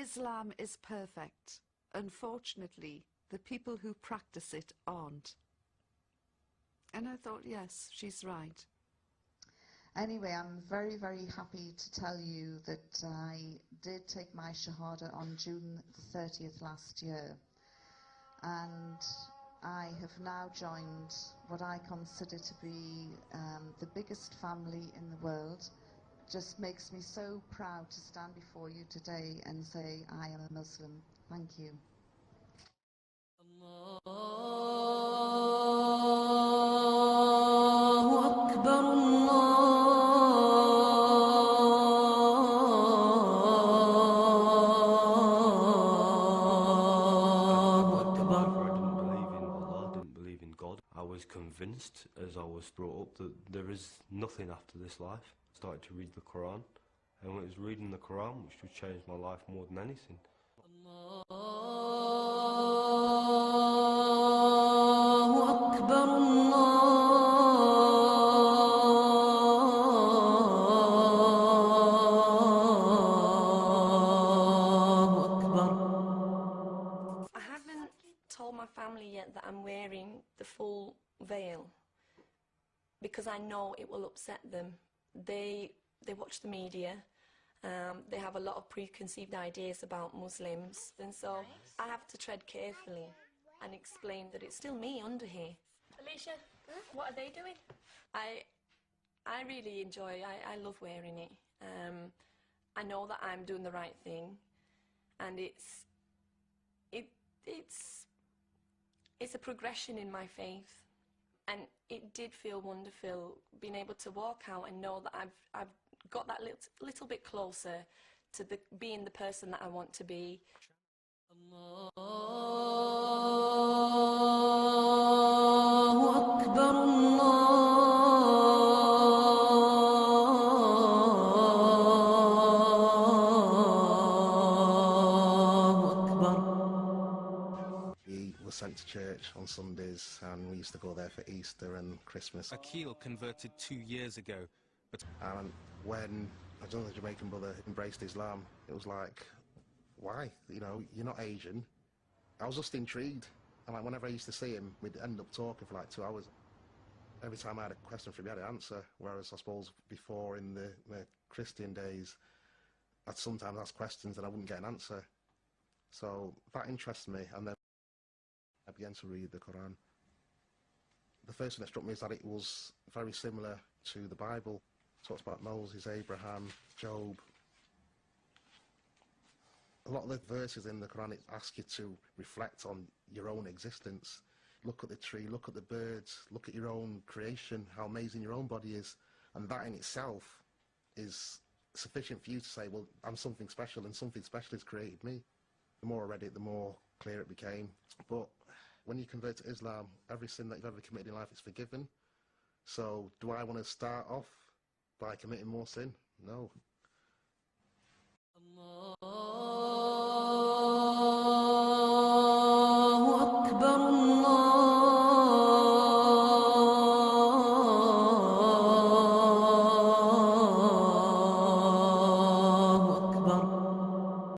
Islam is perfect. Unfortunately, the people who practice it aren't. And I thought, yes, she's right. Anyway, I'm very, very happy to tell you that I did take my Shahada on June the 30th last year. And I have now joined what I consider to be the biggest family in the world. Just makes me so proud to stand before you today and say I am a Muslim. Thank you. I was convinced, as I was brought up, that there is nothing after this life. I started to read the Quran, and it was reading the Quran which would change my life more than anything. I haven't told my family yet that I'm wearing the full veil because I know it will upset them. They watch the media, they have a lot of preconceived ideas about Muslims, and so I have to tread carefully and explain that it's still me under here. Alicia, what are they doing? I really enjoy, I love wearing it. I know that I'm doing the right thing, and it's a progression in my faith, and it did feel wonderful being able to walk out and know that I've got that little bit closer to being the person that I want to be. We were sent to church on Sundays, and we used to go there for Easter and Christmas. Akil converted 2 years ago, but And when a Jamaican brother embraced Islam, it was like, why? You know, you're not Asian. I was just intrigued, and like whenever I used to see him, we'd end up talking for like 2 hours. Every time I had a question for him, he had an answer, whereas I suppose before in the Christian days, I'd sometimes ask questions and I wouldn't get an answer. So that interested me, and then I began to read the Quran. The first thing that struck me is that it was very similar to the Bible. It talks about Moses, Abraham, Job. A lot of the verses in the Quran, it asks you to reflect on your own existence. Look at the tree, look at the birds, look at your own creation, how amazing your own body is. And that in itself is sufficient for you to say, well, I'm something special, and something special has created me. The more I read it, the more clear it became. But when you convert to Islam, every sin that you've ever committed in life is forgiven. So do I want to start off by committing more sin? No.